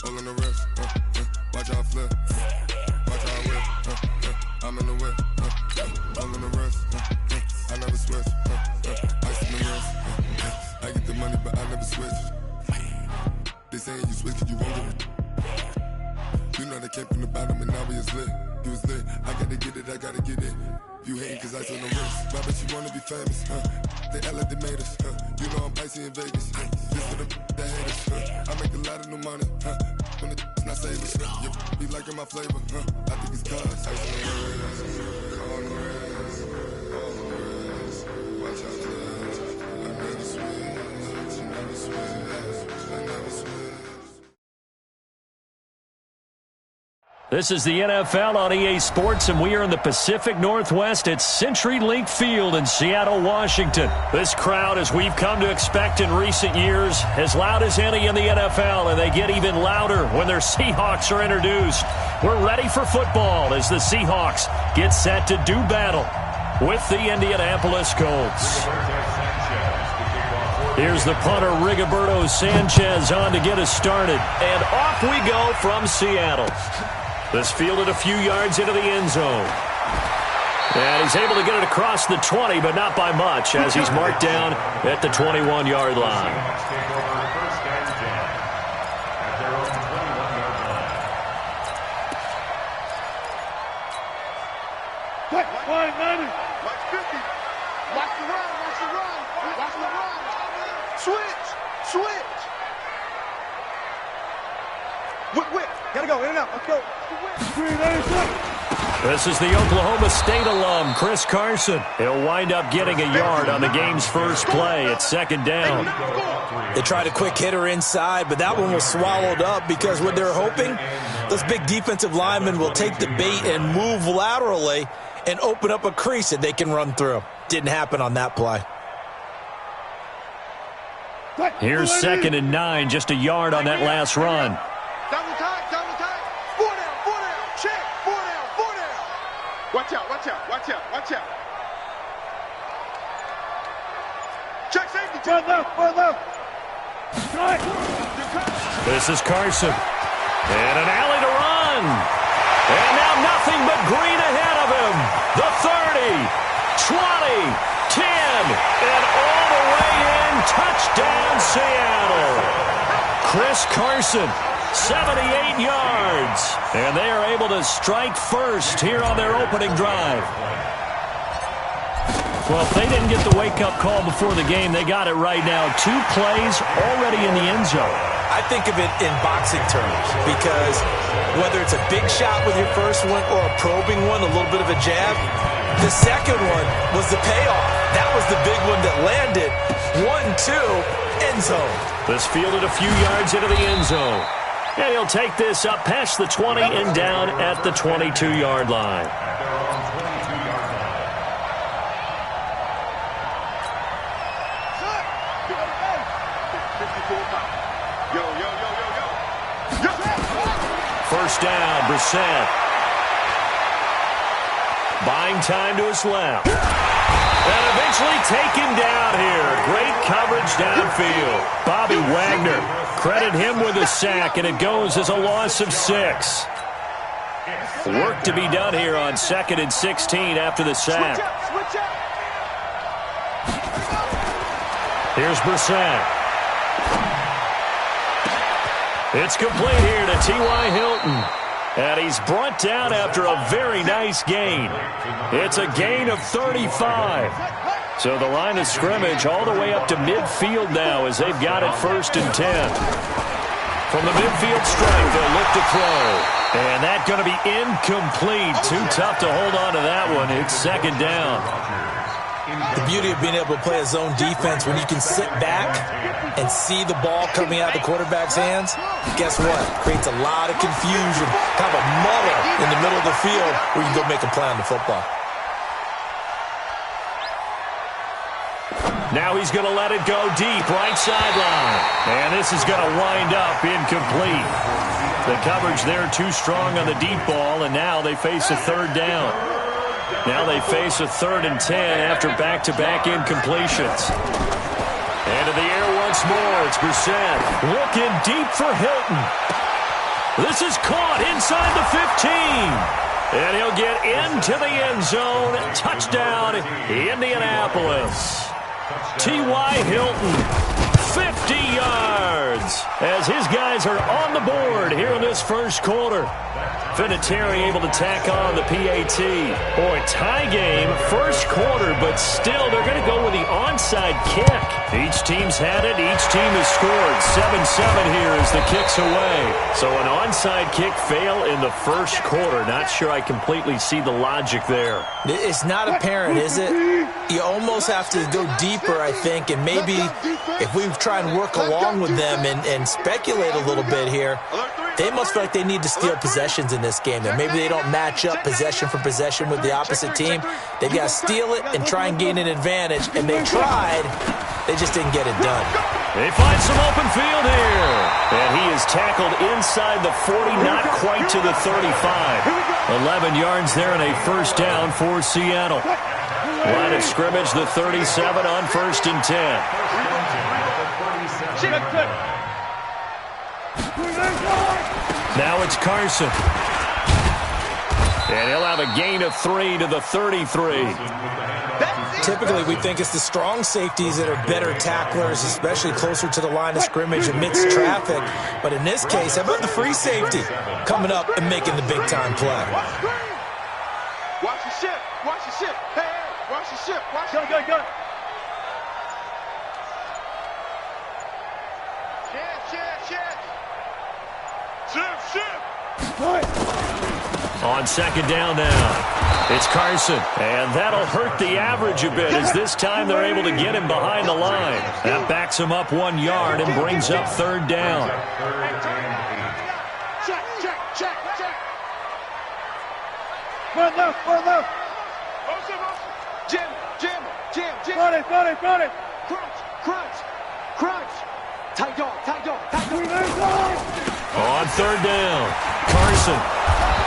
All on the wrist, watch how I flip, watch how I whip, I'm in the whip, all on the wrist, I never switch, ice in the wrist, I get the money but I never switch. They saying you switch 'cause you won't get it. You know they came from the bottom and now we is lit. You was lit, I gotta get it, I gotta get it. You hating 'cause ice on the wrist, why bet you wanna be famous, They act like they made us, You know I'm icy in Vegas, This for the that hate us, I make a lot of new money, When it's not savers, You be liking my flavor, I think it's cause ice on the wrist, on the wrist, on the wrist. Watch out, cuz I never switch, I never switch, I never switch. This is the NFL on EA Sports, and we are in the Pacific Northwest at CenturyLink Field in Seattle, Washington. This crowd, as we've come to expect in recent years, as loud as any in the NFL, and they get even louder when their Seahawks are introduced. We're ready for football as the Seahawks get set to do battle with the Indianapolis Colts. Here's the punter, Rigoberto Sanchez, on to get us started. And off we go from Seattle. This fielded a few yards into the end zone. And he's able to get it across the 20, but not by much, as he's marked down at the 21-yard line. Watch 50. Watch the run. Watch the run. Switch. Whip. Gotta go, in and out. Let's go. This is the Oklahoma State alum, Chris Carson. He'll wind up getting a yard on the game's first play at second down. They tried a quick hitter inside, but that one was swallowed up because what they're hoping, those big defensive linemen will take the bait and move laterally and open up a crease that they can run through. Didn't happen on that play. Here's 2nd and 9, just a yard on that last run. Double time. 4 down. Check. 4 down. Watch out. Check safety. Far left. Strike. This is Carson. And an alley to run. And now nothing but green ahead of him. The 30, 20, 10, and all the way in. Touchdown, Seattle. Chris Carson, 78 yards. And they are able to strike first here on their opening drive. Well, if they didn't get the wake-up call before the game, they got it right now. 2 plays already in the end zone. I think of it in boxing terms because whether it's a big shot with your first one or a probing one, a little bit of a jab, the second one was the payoff. That was the big one that landed. 1-2, end zone. This fielded a few yards into the end zone. And he'll take this up past the 20 and down at the 22-yard line. First down, Brissett. Buying time to his left. And eventually taken down here. Great coverage downfield. Bobby Wagner, credit him with a sack, and it goes as a loss of 6. Work to be done here on 2nd and 16 after the sack. Here's Brissett. It's complete here to T.Y. Hilton. And he's brought down after a very nice gain. It's a gain of 35. So the line of scrimmage all the way up to midfield now as they've got it 1st and 10. From the midfield stripe, they'll look to throw. And that's going to be incomplete. Too tough to hold on to that one. It's 2nd down. The beauty of being able to play a zone defense when you can sit back and see the ball coming out of the quarterback's hands, guess what? Creates a lot of confusion, kind of a muddle in the middle of the field where you can go make a play on the football. Now he's going to let it go deep, right sideline. And this is going to wind up incomplete. The coverage there too strong on the deep ball, and now they face a 3rd down. Now they face a 3rd and 10 after back-to-back incompletions. Into the air once more. It's Brissett looking deep for Hilton. This is caught inside the 15. And he'll get into the end zone. Touchdown, Indianapolis. T.Y. Hilton, 50 yards, as his guys are on the board here in this first quarter. Vinatieri able to tack on the PAT. Boy, tie game, first quarter, but still they're going to go with the onside kick. Each team's had it. Each team has scored. 7-7 here as the kick's away. So an onside kick fail in the first quarter. Not sure I completely see the logic there. It's not apparent, is it? You almost have to go deeper, I think, and maybe if we try and work along with them and speculate a little bit here, they must feel like they need to steal possessions in this game. And maybe they don't match up possession for possession with the opposite team. They've got to steal it and try and gain an advantage. And they tried. They just didn't get it done. They find some open field here. And he is tackled inside the 40, not quite to the 35. 11 yards there and a first down for Seattle. Line of scrimmage, the 37 on 1st and 10. Now it's Carson. And he'll have a gain of 3 to the 33. Typically, we think it's the strong safeties that are better tacklers, especially closer to the line of scrimmage amidst traffic. But in this case, how about the free safety coming up and making the big-time play? Watch the ship. Watch the ship. Hey, watch the ship. Watch the ship. Go. On second down now, it's Carson. And that'll hurt the average a bit as this time they're able to get him behind the line. That backs him up 1 yard and brings up 3rd down. Check. Run left. Jim. Run it. Crunch. Tight dog. On 3rd down, Carson.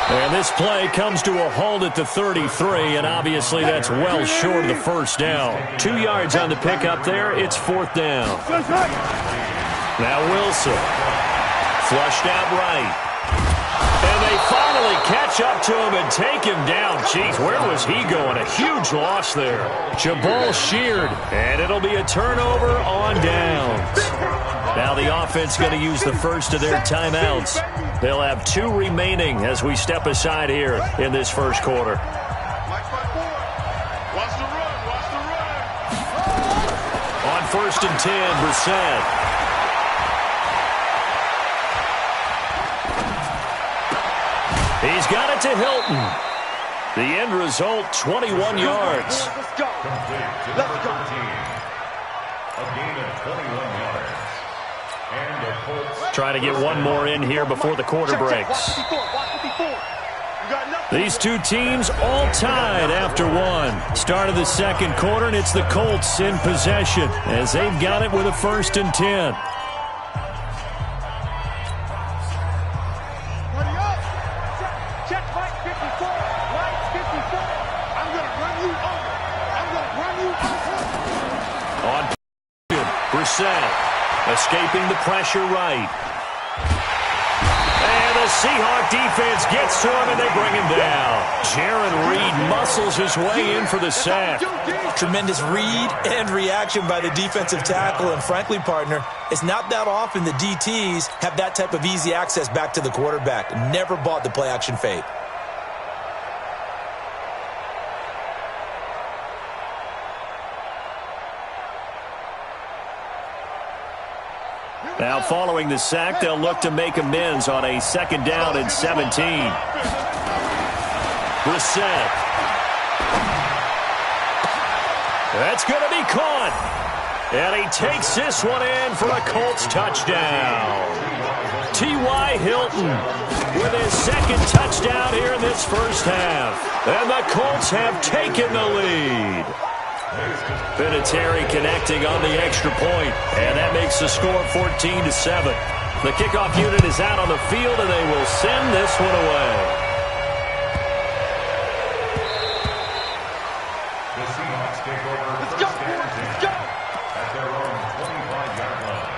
And this play comes to a halt at the 33, and obviously that's well short of the first down. 2 yards on the pickup there. It's 4th down. Now Wilson. Flushed out right. And they finally catch up to him and take him down. Jeez, where was he going? A huge loss there. Jabal sheared, and it'll be a turnover on downs. Now the offense going to use the first of their timeouts. They'll have 2 remaining as we step aside here in this first quarter. On 1st and 10, Brissett. He's got it to Hilton. The end result, 21 yards. Let's go. A gain of 21 yards. And the Colts trying to get one more in here before the quarter breaks. These two teams all tied after one. Start of the second quarter, and it's the Colts in possession as they've got it with a 1st and 10. Escaping the pressure right. And the Seahawk defense gets to him, and they bring him down. Jaron Reed muscles his way in for the sack. Tremendous read and reaction by the defensive tackle. And frankly, partner, it's not that often the DTs have that type of easy access back to the quarterback. Never bought the play-action fake. Now, following the sack, they'll look to make amends on a 2nd down and 17. Brissett. That's going to be caught. And he takes this one in for a Colts touchdown. T.Y. Hilton with his 2nd touchdown here in this first half. And the Colts have taken the lead. Vinatieri connecting on the extra point, and that makes the score 14-7. The kickoff unit is out on the field, and they will send this one away. The Seahawks take over. Let's go, let's go. At their own 25-yard line.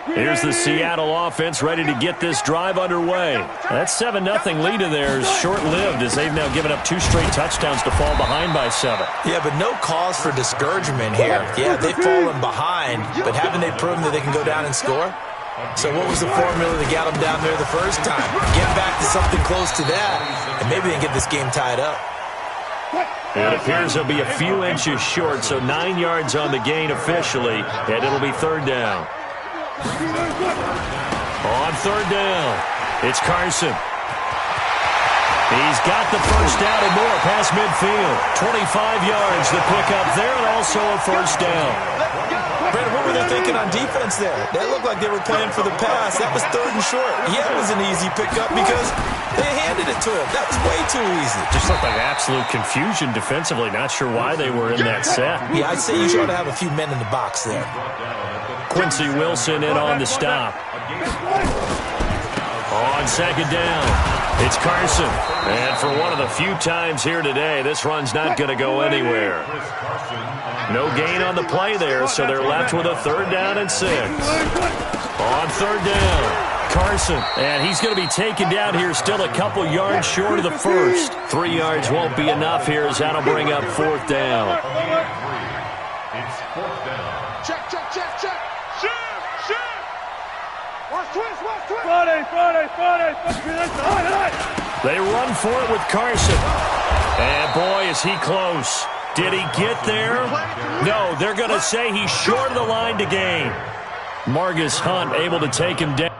Here's the Seattle offense ready to get this drive underway. That 7-0 lead of theirs short-lived as they've now given up 2 straight touchdowns to fall behind by 7. Yeah, but no cause for discouragement here. Yeah, they've fallen behind, but haven't they proven that they can go down and score? So what was the formula that got them down there the first time? Get back to something close to that, and maybe they can get this game tied up. It appears they'll be a few inches short, so 9 yards on the gain officially, and it'll be 3rd down. On 3rd down, it's Carson. He's got the first down and more past midfield. 25 yards the pickup there, and also a first down. Brandon, what were they thinking on defense there? That looked like they were playing for the pass. That was 3rd and short. Yeah, it was an easy pickup because they handed it to him. That was way too easy. Just looked like absolute confusion defensively. Not sure why they were in that set. Yeah, I'd say you should have a few men in the box there. Quincy Wilson in on the stop. On 2nd down, it's Carson. And for one of the few times here today, this run's not going to go anywhere. No gain on the play there, so they're left with a 3rd down and 6. On 3rd down, Carson. And he's going to be taken down here still a couple yards short of the first. 3 yards won't be enough here as that'll bring up 4th down. It's 4th down. Check. They run for it with Carson. And boy, is he close. Did he get there? No, they're going to say he's short of the line to gain. Margus Hunt able to take him down.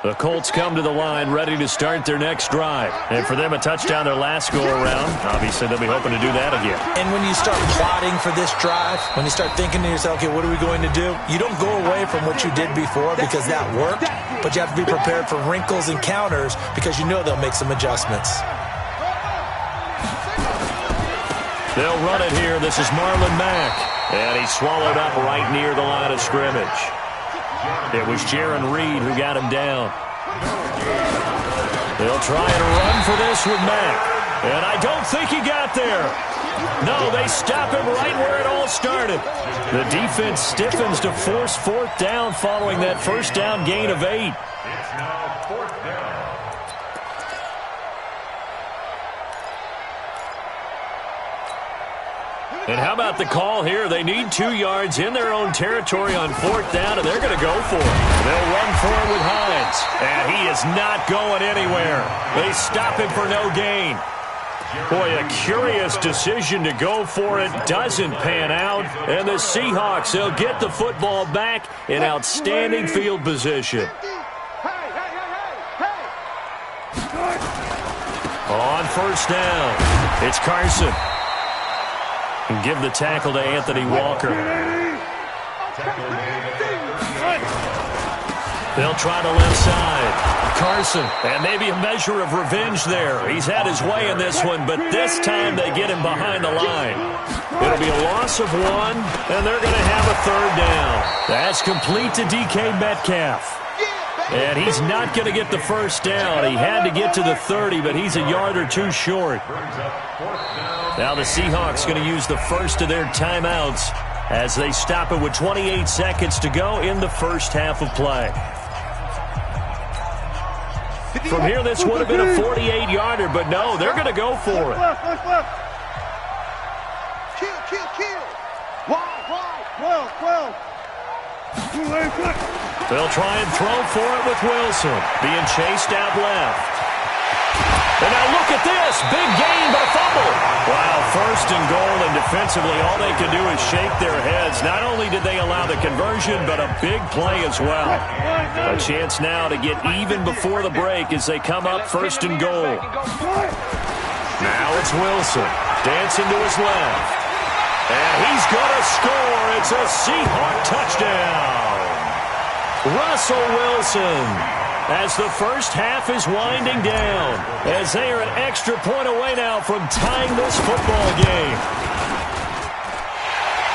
The Colts come to the line ready to start their next drive. And for them, a touchdown their last go-around. Obviously, they'll be hoping to do that again. And when you start plotting for this drive, when you start thinking to yourself, okay, what are we going to do? You don't go away from what you did before because that worked, but you have to be prepared for wrinkles and counters because you know they'll make some adjustments. They'll run it here. This is Marlon Mack. And he's swallowed up right near the line of scrimmage. It was Jaron Reed who got him down. They'll try and run for this with Mack. And I don't think he got there. No, they stop him right where it all started. The defense stiffens to force 4th down following that first down gain of 8. It's now 4th down. And how about the call here? They need 2 yards in their own territory on 4th down, and they're going to go for it. They'll run for it with Hines. And he is not going anywhere. They stop him for no gain. Boy, a curious decision to go for it. Doesn't pan out. And the Seahawks, they'll get the football back in outstanding field position. On 1st down, it's Carson. And give the tackle to Anthony Walker. They'll try the left side. Carson, and maybe a measure of revenge there. He's had his way in this one, but this time they get him behind the line. It'll be a loss of 1, and they're going to have a 3rd down. That's complete to DK Metcalf. And he's not going to get the first down. He had to get to the 30, but he's a yard or 2 short. Now the Seahawks going to use the first of their timeouts as they stop it with 28 seconds to go in the first half of play. From here, this would have been a 48-yarder, but no, they're going to go for it. Kill. Wide. 12. They'll try and throw for it with Wilson, being chased out left. And now look at this. Big gain, but a fumble. Wow, 1st and goal, and defensively all they can do is shake their heads. Not only did they allow the conversion, but a big play as well. A chance now to get even before the break as they come up 1st and goal. Now it's Wilson, dancing to his left. And he's going to score. It's a Seahawk touchdown. Russell Wilson. As the first half is winding down, as they are an extra point away now from tying this football game.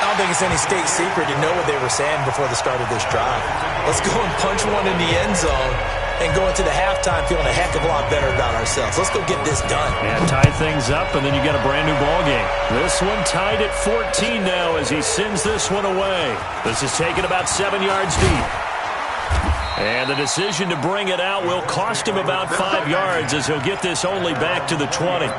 I don't think it's any state secret to know what they were saying before the start of this drive. Let's go and punch one in the end zone and go into the halftime feeling a heck of a lot better about ourselves. Let's go get this done. Yeah, tie things up, and then you get a brand new ball game. This one tied at 14 now as he sends this one away. This is taken about 7 yards deep. And the decision to bring it out will cost him about 5 yards as he'll get this only back to the 20.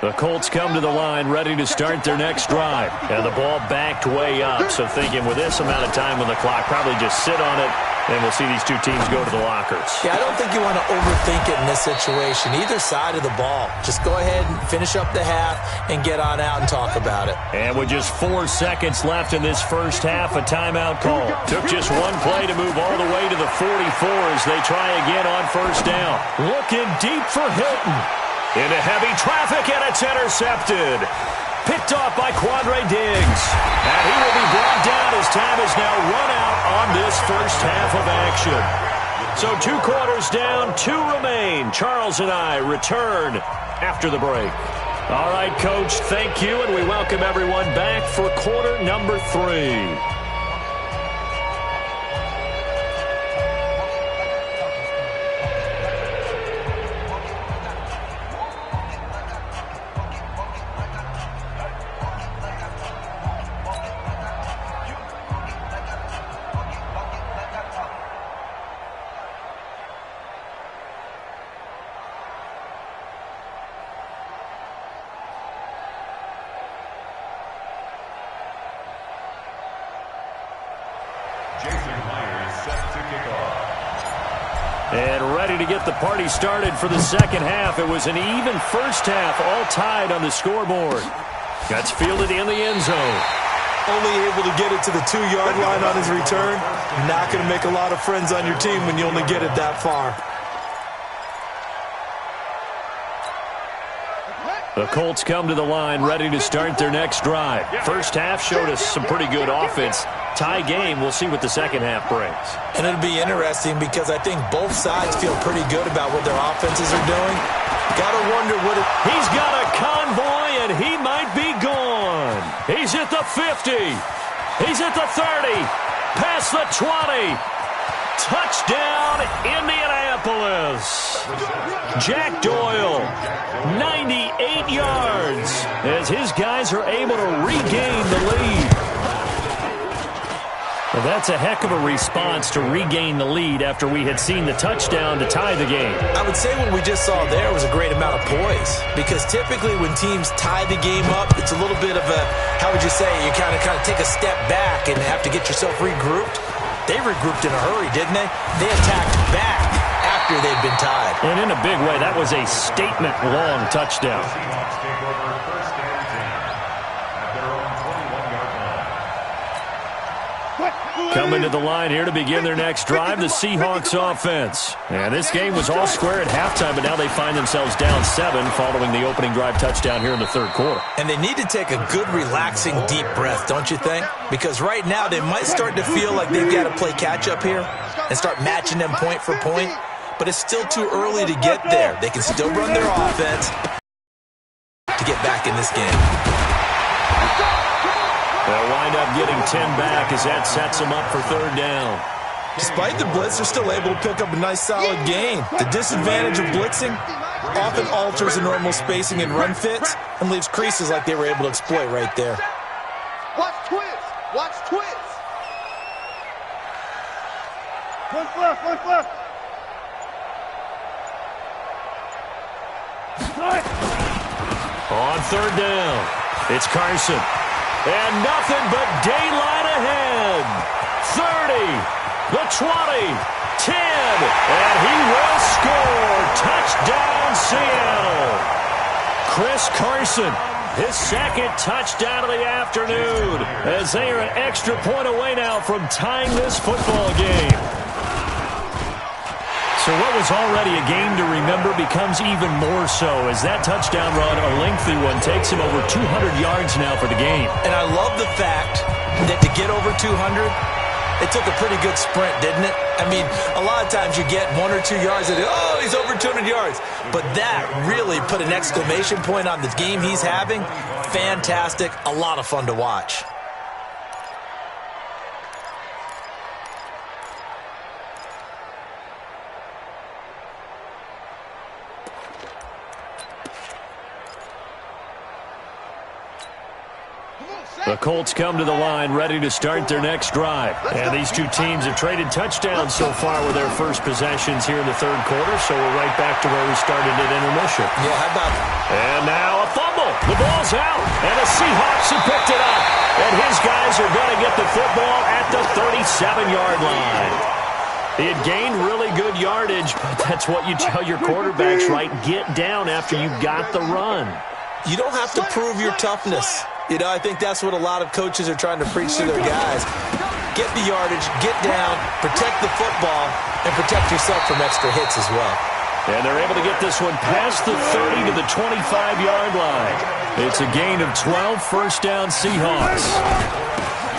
The Colts come to the line ready to start their next drive. And the ball backed way up. So thinking with this amount of time on the clock, probably just sit on it, and we'll see these two teams go to the lockers. Yeah, I don't think you want to overthink it in this situation. Either side of the ball. Just go ahead and finish up the half and get on out and talk about it. And with just 4 seconds left in this first half, a timeout call. Took just one play to move all the way to the 44 as they try again on first down. Looking deep for Hilton. Into heavy traffic, and it's intercepted. Picked off by Quandre Diggs. And he will be brought down as time is now run out on this first half of action. So 2 quarters down, 2 remain. Charles and I return after the break. All right, Coach, thank you, and we welcome everyone back for quarter number 3. And ready to get the party started for the second half. It was an even first half, all tied on the scoreboard. Gets fielded in the end zone. Only able to get it to the 2-yard line on his return. Not going to make a lot of friends on your team when you only get it that far. The Colts come to the line ready to start their next drive. First half showed us some pretty good offense. Tie game, we'll see what the second half brings. And it'll be interesting because I think both sides feel pretty good about what their offenses are doing. Got to wonder what it... He's got a convoy, and he might be gone. He's at the 50. He's at the 30. Past the 20. Touchdown, Indianapolis. Jack Doyle, 98 yards, as his guys are able to regain the lead. Well, that's a heck of a response to regain the lead after we had seen the touchdown to tie the game. I would say what we just saw there was a great amount of poise, because typically when teams tie the game up, it's a little bit of a, how would you say, you kind of take a step back and have to get yourself regrouped. They regrouped in a hurry, didn't they? They attacked back after they'd been tied. And in a big way, that was a statement-long touchdown. Coming to the line here to begin their next drive, the Seahawks offense. And this game was all square at halftime, but now they find themselves down 7 following the opening drive touchdown here in the third quarter. And they need to take a good, relaxing, deep breath, don't you think? Because right now they might start to feel like they've got to play catch-up here and start matching them point for point. But it's still too early to get there. They can still run their offense to get back in this game. They'll wind up getting 10 back as that sets them up for third down. Despite the blitz, they're still able to pick up a nice, solid gain. The disadvantage of blitzing often alters the normal spacing and run fits and leaves creases like they were able to exploit right there. Watch twist. Watch twist. One left, one left. On third down, it's Carson. And nothing but daylight ahead. 30, the 20, 10, and he will score. Touchdown, Seattle. Chris Carson, his second touchdown of the afternoon, as they are an extra point away now from tying this football game. So what was already a game to remember becomes even more so as that touchdown run, a lengthy one, takes him over 200 yards now for the game. And I love the fact that to get over 200, it took a pretty good sprint, didn't it? I mean, a lot of times you get 1 or 2 yards and, oh, he's over 200 yards. But that really put an exclamation point on the game he's having. Fantastic. A lot of fun to watch. The Colts come to the line ready to start their next drive. And these two teams have traded touchdowns so far with their first possessions here in the third quarter, so we're right back to where we started at intermission. Yeah, how about... And now a fumble. The ball's out, and the Seahawks have picked it up. And his guys are going to get the football at the 37-yard line. He had gained really good yardage, but that's what you tell your quarterbacks, right? Get down after you got the run. You don't have to prove your toughness. You know, I think that's what a lot of coaches are trying to preach to their guys. Get the yardage, get down, protect the football, and protect yourself from extra hits as well. And they're able to get this one past the 30 to the 25-yard line. It's a gain of 12, first down Seahawks.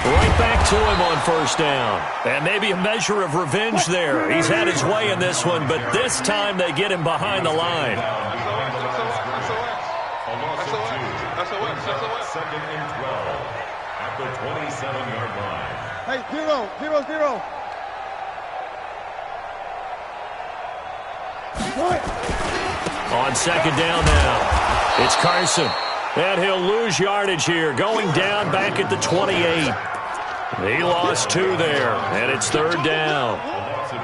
Right back to him on first down. And maybe a measure of revenge there. He's had his way in this one, but this time they get him behind the line. Second and 12 at the 27-yard line. Hey, 0-0-0. On second down now, it's Carson. And he'll lose yardage here, going down back at the 28. He lost 2 there, and it's third down.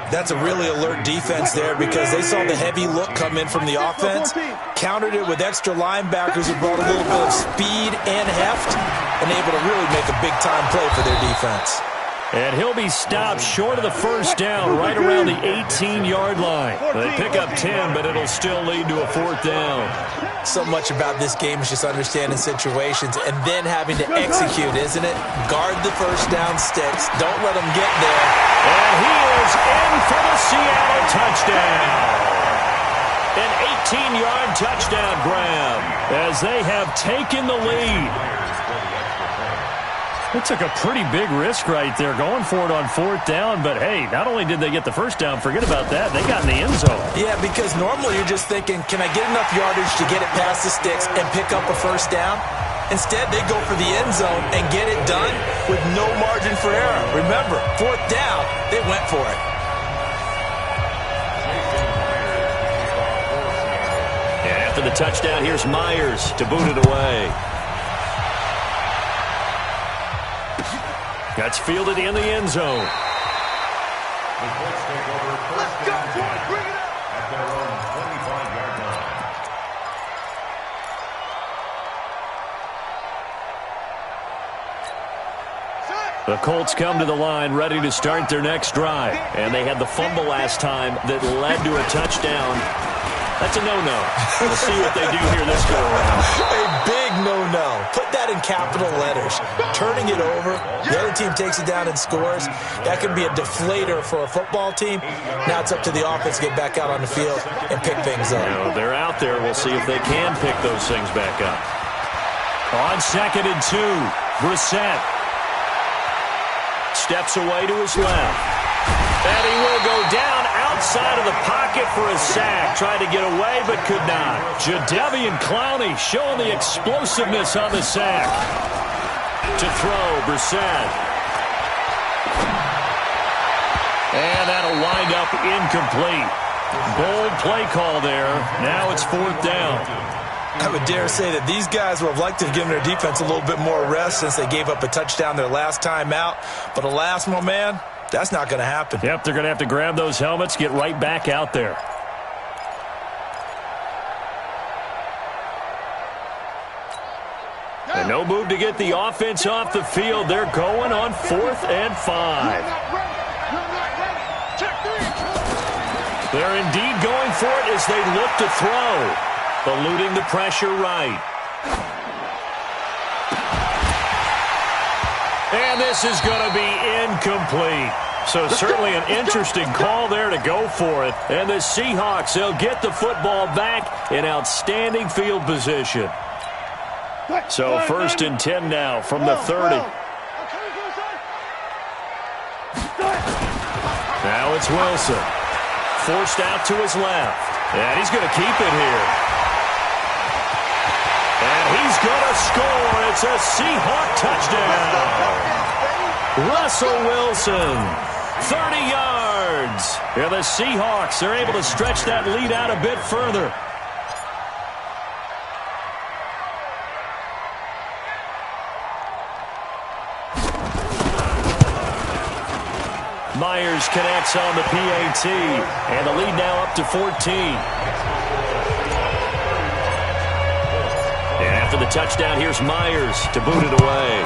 That's a really alert defense there because they saw the heavy look come in from the offense, countered it with extra linebackers who brought a little bit of speed and heft, and able to really make a big-time play for their defense. And he'll be stopped short of the first down right around the 18-yard line. They pick up 10, but it'll still lead to a fourth down. So much about this game is just understanding situations and then having to execute, isn't it? Guard the first down sticks. Don't let them get there. And he is in for the Seattle touchdown. An 18-yard touchdown grab as they have taken the lead. They took a pretty big risk right there going for it on fourth down, but hey, not only did they get the first down, forget about that, they got in the end zone. Yeah, because normally you're just thinking, can I get enough yardage to get it past the sticks and pick up a first down? Instead, they go for the end zone and get it done with no margin for error. Remember, fourth down, they went for it. And after the touchdown, here's Myers to boot it away. That's fielded in the end zone. The Colts take over first down at their own 25-yard line. The Colts come to the line ready to start their next drive. And they had the fumble last time that led to a touchdown. That's a no-no. We'll see what they do here this go around. A big no-no. Put that in capital letters. Turning it over, the other team takes it down and scores. That can be a deflator for a football team. Now it's up to the offense to get back out on the field and pick things up. You know, they're out there. We'll see if they can pick those things back up. On second and 2, Brissett steps away to his left. And he will go down outside of the pocket for a sack. Tried to get away, but could not. Jadeveon Clowney showing the explosiveness on the sack. To throw, Brissett. And that'll wind up incomplete. Bold play call there. Now it's fourth down. I would dare say that these guys would have liked to have given their defense a little bit more rest since they gave up a touchdown their last time out. But alas, my man, that's not going to happen. Yep, they're going to have to grab those helmets, get right back out there. And no move to get the offense off the field. They're going on 4th and 5. They're indeed going for it as they look to throw. Eluding the pressure right. And this is going to be incomplete. So certainly an interesting call there to go for it. And the Seahawks, they'll get the football back in outstanding field position. So 1st and 10 now from the 30. Now it's Wilson. Forced out to his left. And he's going to keep it here. And he's going to score. It's a Seahawk touchdown. Russell Wilson, 30 yards. Yeah, the Seahawks, they're able to stretch that lead out a bit further. Myers connects on the PAT, and the lead now up to 14. And after the touchdown, here's Myers to boot it away.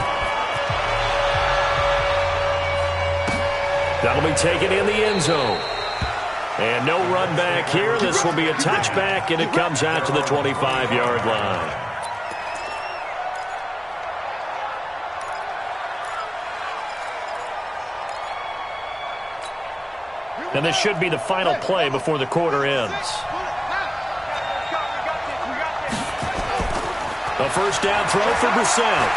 That'll be taken in the end zone. And no run back here. This will be a touchback, and it comes out to the 25-yard line. And this should be the final play before the quarter ends. A first down throw for Brissett.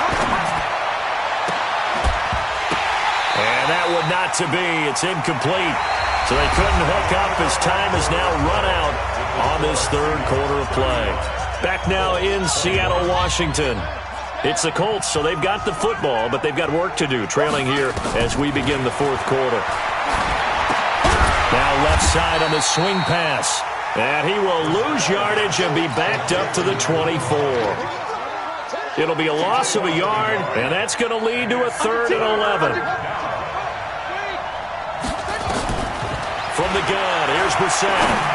And that would not to be. It's incomplete. So they couldn't hook up as time has now run out on this third quarter of play. Back now in Seattle, Washington. It's the Colts, so they've got the football, but they've got work to do, trailing here as we begin the fourth quarter. Now left side on the swing pass. And he will lose yardage and be backed up to the 24. It'll be a loss of a yard, and that's going to lead to a 3rd and 11. From the gun, here's Brissett.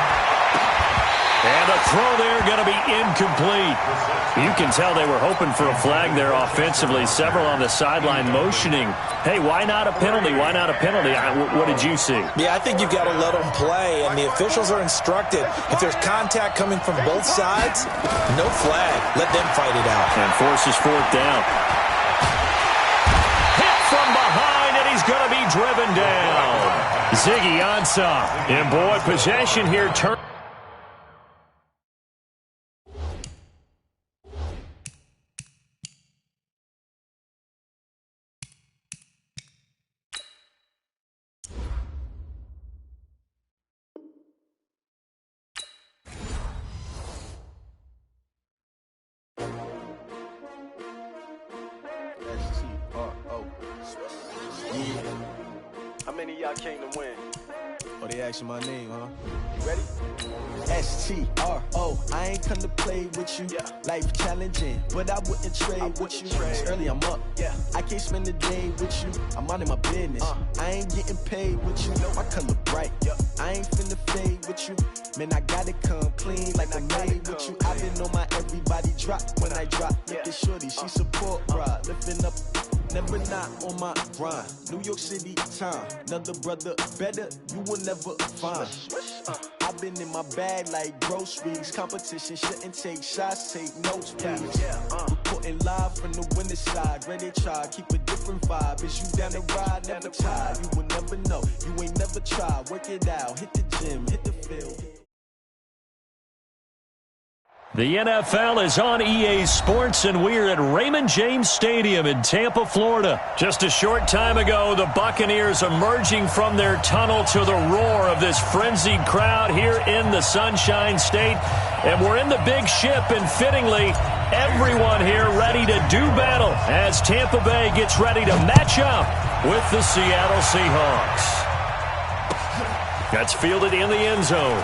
And the throw there going to be incomplete. You can tell they were hoping for a flag there offensively. Several on the sideline motioning, hey, why not a penalty? Why not a penalty? What did you see? Yeah, I think you've got to let them play, and the officials are instructed. If there's contact coming from both sides, no flag. Let them fight it out. And forces 4th down. Hit from behind, and he's going to be driven down. Ziggy Ansah. And boy, possession here. How many of y'all came to win? Oh, they asking my name, huh? You ready? S-T-R-O, I ain't come to play with you. Yeah. Life challenging, but I wouldn't trade with you. It's early, I'm up. Yeah. I can't spend the day with you. I'm minding my business. I ain't getting paid with you. My color bright. Yeah. I ain't finna fade with you. Man, I gotta come clean like I'm made with you. I've been on my everybody drop when I drop. Look at shorty, she support ride. Lifting up, never not on my grind. New York City time. Another brother better, you will never find. I've been in my bag like groceries. Competition shouldn't take shots, take notes, please. Reporting live from the winning side. Ready to try, keep a different vibe. Is you down the ride, never tired. You will never know, you ain't never tried. Work it out, hit the gym, hit the field. The NFL is on EA Sports, and we're at Raymond James Stadium in Tampa, Florida. Just a short time ago, the Buccaneers emerging from their tunnel to the roar of this frenzied crowd here in the Sunshine State. And we're in the big ship, and fittingly, everyone here ready to do battle as Tampa Bay gets ready to match up with the Seattle Seahawks. That's fielded in the end zone.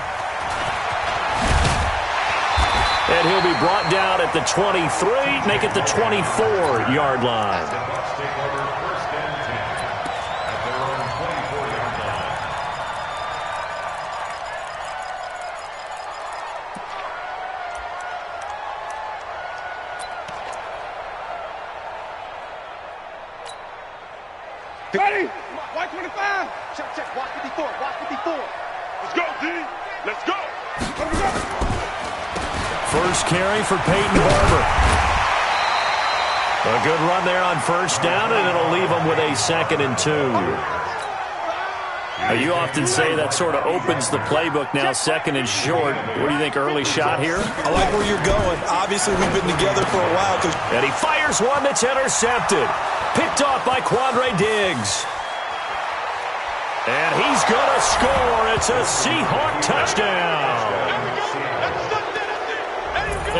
And he'll be brought down at the 23, make it the 24-yard line. The Bucs take over 1st and 10 at their own 24-yard line. Ready? White 25. Check, check. Watch 54. Watch 54. Let's go, D. Let's go. Let's go. First carry for Peyton Barber. A good run there on first down, and it'll leave them with a 2nd and 2. You often say that sort of opens the playbook now, second and short. What do you think, early shot here? I like where you're going. Obviously, we've been together for a while. And he fires one that's intercepted. Picked off by Quandre Diggs. And he's going to score. It's a Seahawk touchdown.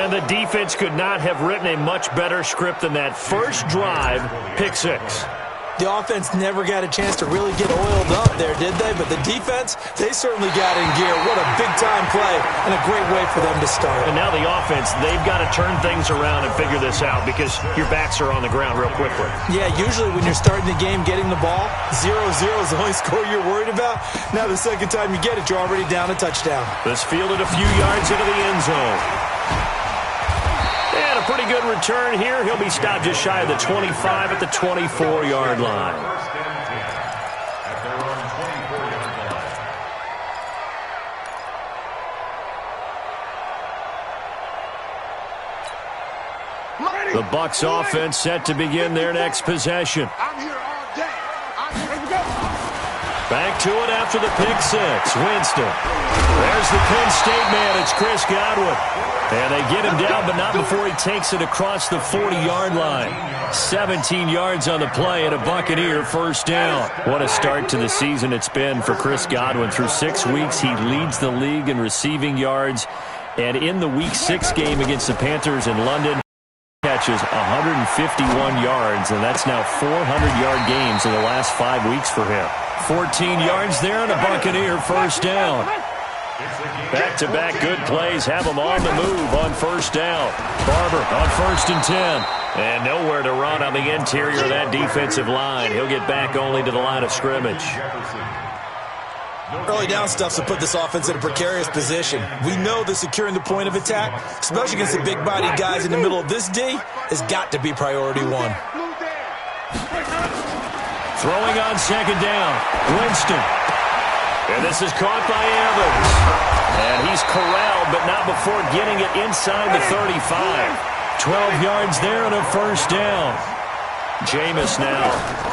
And the defense could not have written a much better script than that first drive, pick six. The offense never got a chance to really get oiled up there, did they? But the defense, they certainly got in gear. What a big-time play and a great way for them to start. And now the offense, they've got to turn things around and figure this out because your backs are on the ground real quickly. Yeah, usually when you're starting the game getting the ball, 0-0 is the only score you're worried about. Now the second time you get it, you're already down a touchdown. This fielded a few yards into the end zone. And a pretty good return here. He'll be stopped just shy of the 25 at the 24-yard line. The Bucs offense set to begin their next possession. I'm here all day. Here we go. Back to it after the pick six. Winston. There's the Penn State man. It's Chris Godwin. And they get him down, but not before he takes it across the 40-yard line. 17 yards on the play and a Buccaneer first down. What a start to the season it's been for Chris Godwin. Through 6 weeks, he leads the league in receiving yards. And in the Week 6 game against the Panthers in London, catches 151 yards, and that's now 400-yard games in the last 5 weeks for him. 14 yards there and a Buccaneer first down. Back-to-back good plays have them on the move on first down. Barber on 1st and 10. And nowhere to run on the interior of that defensive line. He'll get back only to the line of scrimmage. Early down stuff to put this offense in a precarious position. We know that securing the point of attack, especially against the big-bodied guys in the middle of this D, has got to be priority one. Throwing on second down. Winston. And this is caught by Evans. And he's corralled, but not before getting it inside the 35. 12 yards there and a first down. Jameis now,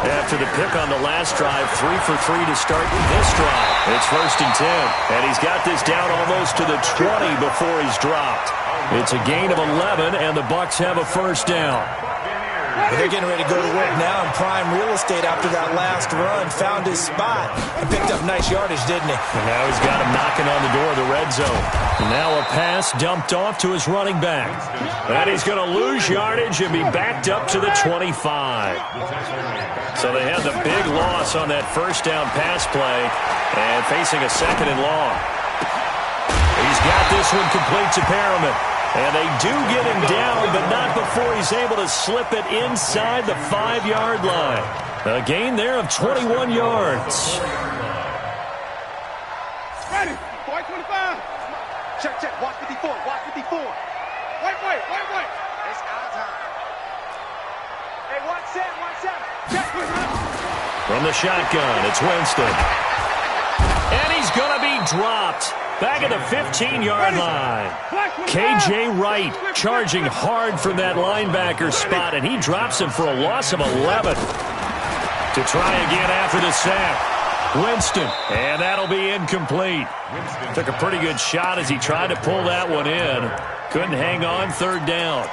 after the pick on the last drive, 3 for 3 to start this drive. It's 1st and 10. And he's got this down almost to the 20 before he's dropped. It's a gain of 11, and the Bucs have a first down. They're getting ready to go to work now in prime real estate after that last run. Found his spot and picked up nice yardage, didn't he? And now he's got him knocking on the door of the red zone. Now a pass dumped off to his running back. And he's going to lose yardage and be backed up to the 25. So they had the big loss on that first down pass play and facing a second and long. He's got this one complete to Perriman. And they do get him down, but not before he's able to slip it inside the 5-yard line. A gain there of 21 yards. Ready. White 25. Check. Watch 54. White. It's our time. Hey, watch that. Check. From the shotgun, it's Winston. And he's going to be dropped. Back at the 15-yard line. K.J. Wright charging hard from that linebacker spot, and he drops him for a loss of 11. To try again after the sack. Winston, and that'll be incomplete. Took a pretty good shot as he tried to pull that one in. Couldn't hang on, third down.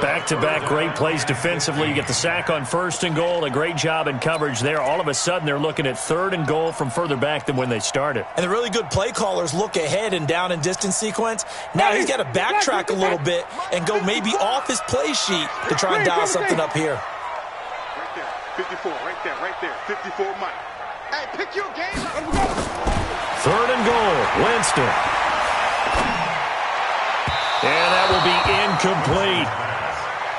Back-to-back great plays defensively. You get the sack on 1st and goal. A great job in coverage there. All of a sudden, they're looking at 3rd and goal from further back than when they started. And the really good play callers look ahead and down and distance sequence. Now he's got to backtrack a little bit and go maybe off his play sheet to try and dial something up here. Right there. 54. Right there. 54 Mike. Hey, pick your game. 3rd and goal. Winston. And that will be incomplete.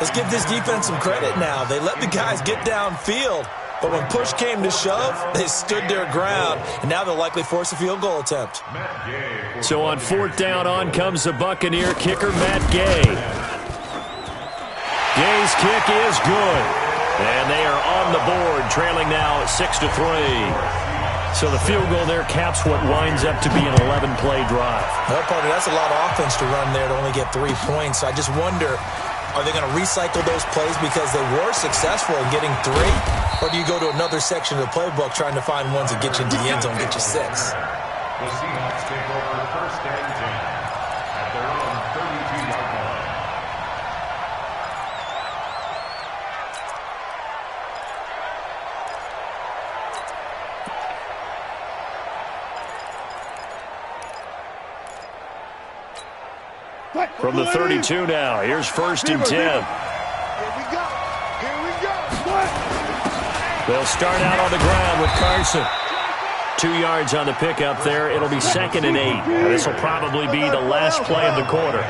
Let's give this defense some credit now. They let the guys get downfield, but when push came to shove, they stood their ground, and now they'll likely force a field goal attempt. So on 4th down, on comes the Buccaneer kicker, Matt Gay. Gay's kick is good, and they are on the board, trailing now 6-3. So the field goal there caps what winds up to be an 11-play drive. Well, partner, that's a lot of offense to run there to only get 3 points. I just wonder, Are they going to recycle those plays because they were successful in getting 3? Or do you go to another section of the playbook trying to find ones that get you into the end zone, get you 6? The Seahawks take over 1st and 10 at their own 32-yard line. From the 32 now, here's 1st and 10. Here we go. Here we go. They'll start out on the ground with Carson. 2 yards on the pickup there. It'll be 2nd and 8. This will probably be the last play of the quarter.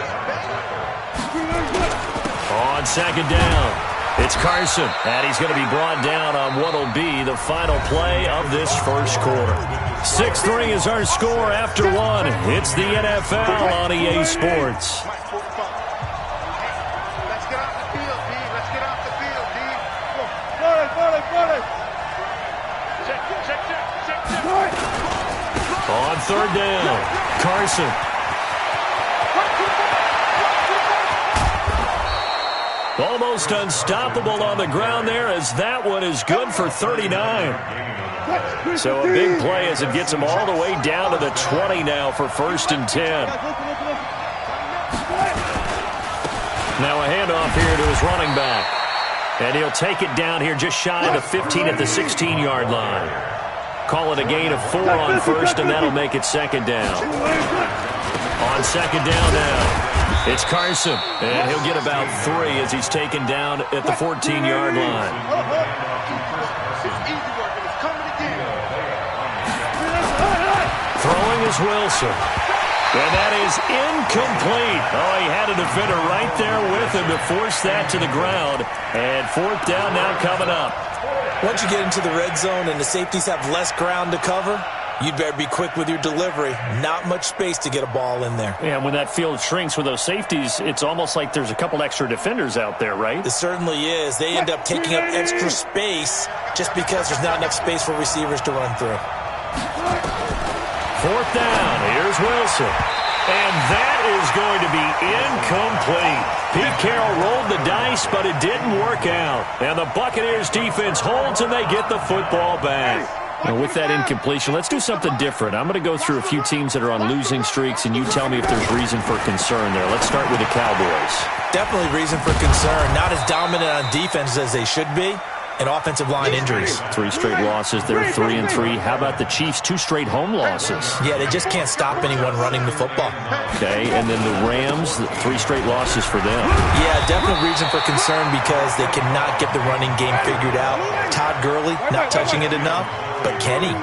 On 2nd down, it's Carson, and he's going to be brought down on what will be the final play of this first quarter. 6-3 is our score after 1. It's the NFL on EA Sports. Let's get off the field, D. Let's get off the field, D. Check. On 3rd down, Carson. Almost unstoppable on the ground there, as that one is good for 39. So a big play as it gets him all the way down to the 20 now for 1st and 10. Now a handoff here to his running back. And he'll take it down here just shy of the 15 at the 16-yard line. Call it a gain of 4 on 1st, and that'll make it 2nd down. On 2nd down now, it's Carson, and he'll get about 3 as he's taken down at the 14-yard line. Throwing is Wilson. And that is incomplete. Oh, he had a defender right there with him to force that to the ground. And 4th down now coming up. Once you get into the red zone and the safeties have less ground to cover, you'd better be quick with your delivery. Not much space to get a ball in there. Yeah, when that field shrinks with those safeties, it's almost like there's a couple extra defenders out there, right? It certainly is. They end up taking up extra space just because there's not enough space for receivers to run through. 4th down. Here's Wilson. And that is going to be incomplete. Pete Carroll rolled the dice, but it didn't work out. And the Buccaneers defense holds, and they get the football back. And with that incompletion, let's do something different. I'm going to go through a few teams that are on losing streaks, and you tell me if there's reason for concern there. Let's start with the Cowboys. Definitely reason for concern. Not as dominant on defense as they should be. And offensive line injuries. 3 straight losses. They're 3-3. How about the Chiefs? 2 straight home losses. Yeah, they just can't stop anyone running the football. Okay, and then the Rams, 3 straight losses for them. Yeah, definite reason for concern because they cannot get the running game figured out. Todd Gurley not touching it enough, but can he?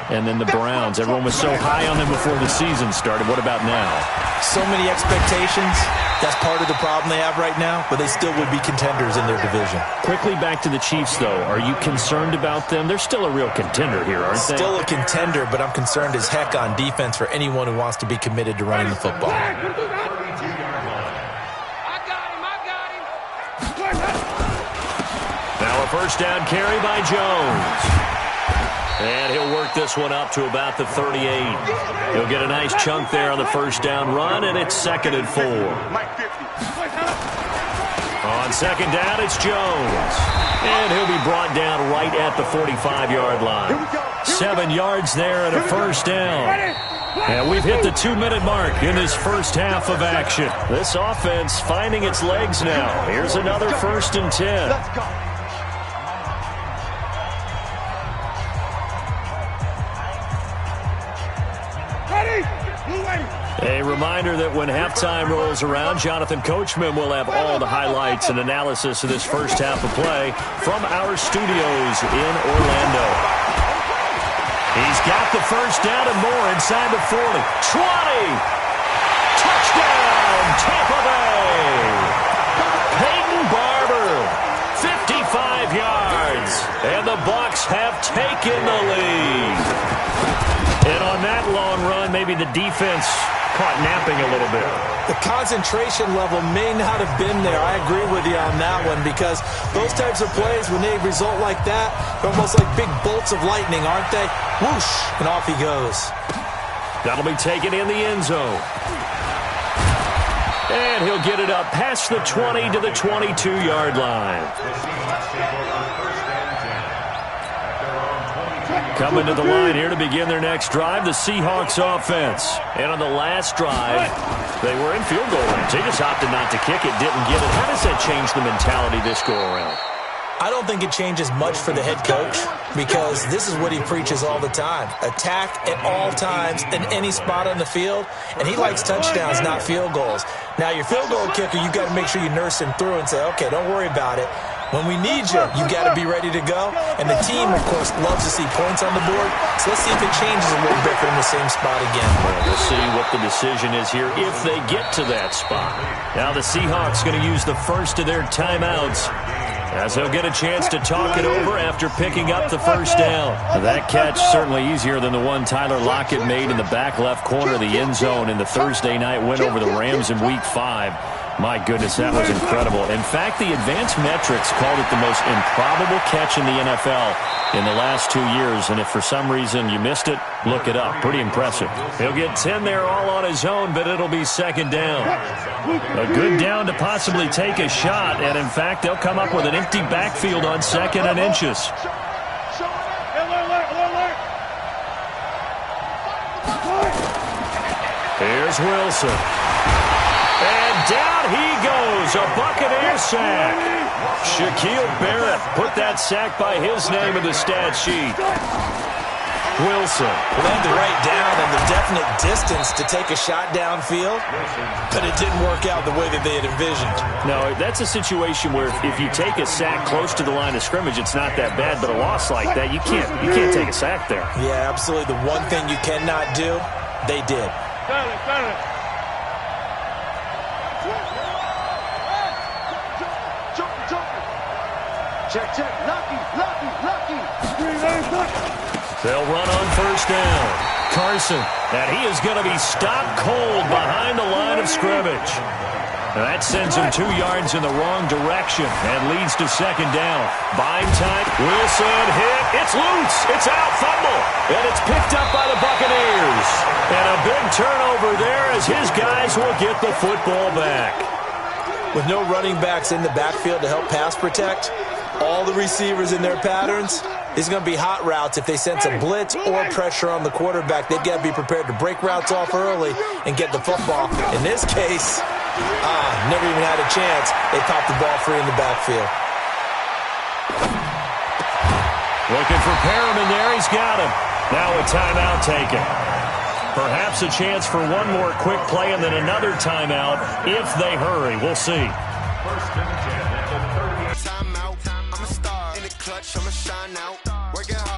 And then the Browns. Everyone was so high on them before the season started. What about now? So many expectations. That's part of the problem they have right now, but they still would be contenders in their division. Quickly back to the Chiefs, though. Are you concerned about them? They're still a real contender here, aren't they? Still a contender, but I'm concerned as heck on defense for anyone who wants to be committed to running the football. I got him. Now a 1st down carry by Jones. And he'll work this one up to about the 38. He'll get a nice chunk there on the 1st down run, and it's 2nd and 4. On 2nd down, it's Jones. And he'll be brought down right at the 45-yard line. 7 yards there and a 1st down. And we've hit the 2-minute mark in this first half of action. This offense finding its legs now. Here's another 1st and 10. Let's go. A reminder that when halftime rolls around, Jonathan Coachman will have all the highlights and analysis of this first half of play from our studios in Orlando. He's got the 1st down and more inside the 40. 20! Touchdown, Tampa Bay! Peyton Barber, 55 yards, and the Bucs have taken the lead. And on that long run, maybe the defense caught napping a little bit. The concentration level may not have been there. I agree with you on that one because those types of plays, when they result like that, they're almost like big bolts of lightning, aren't they? Whoosh, and off he goes. That'll be taken in the end zone. And he'll get it up past the 20 to the 22-yard line. Coming to the line here to begin their next drive, the Seahawks offense. And on the last drive, they were in field goal range. They just opted not to kick it, didn't get it. How does that change the mentality this go-around? I don't think it changes much for the head coach because this is what he preaches all the time. Attack at all times in any spot on the field, and he likes touchdowns, not field goals. Now, your field goal kicker, you've got to make sure you nurse him through and say, okay, don't worry about it. When we need you, you got to be ready to go. And the team, of course, loves to see points on the board. So let's see if it changes a little bit from the same spot again. Well, we'll see what the decision is here if they get to that spot. Now the Seahawks going to use the first of their timeouts, as they'll get a chance to talk it over after picking up the first down. That catch certainly easier than the one Tyler Lockett made in the back left corner of the end zone in the Thursday night win over the Rams in Week 5. My goodness, that was incredible. In fact, the advanced metrics called it the most improbable catch in the NFL in the last 2 years. And if for some reason you missed it, look it up. Pretty impressive. He'll get 10 there all on his own, but it'll be second down. A good down to possibly take a shot. And in fact, they'll come up with an empty backfield on 2nd and inches. Here's Wilson. And down he goes, a Buccaneer sack. Shaquille Barrett put that sack by his name in the stat sheet. Wilson landed right down and the definite distance to take a shot downfield, but it didn't work out the way that they had envisioned. No, that's a situation where if you take a sack close to the line of scrimmage, it's not that bad, but a loss like that, you can't take a sack there. Yeah, absolutely. The one thing you cannot do, they did. Check, lucky. They'll run on first down. Carson, and he is going to be stopped cold behind the line of scrimmage. And that sends him 2 yards in the wrong direction and leads to second down. Buying time. Wilson hit. It's loose. It's out. Fumble. And it's picked up by the Buccaneers. And a big turnover there as his guys will get the football back. With no running backs in the backfield to help pass protect, all the receivers in their patterns, it's going to be hot routes. If they sense a blitz or pressure on the quarterback, they've got to be prepared to break routes off early and get the football. In this case, never even had a chance. They popped the ball free in the backfield. Looking for Perriman there. He's got him. Now a timeout taken. Perhaps a chance for one more quick play and then another timeout if they hurry. We'll see. Timeout. I'm a star in the clutch. I'm a shine out. Working hard.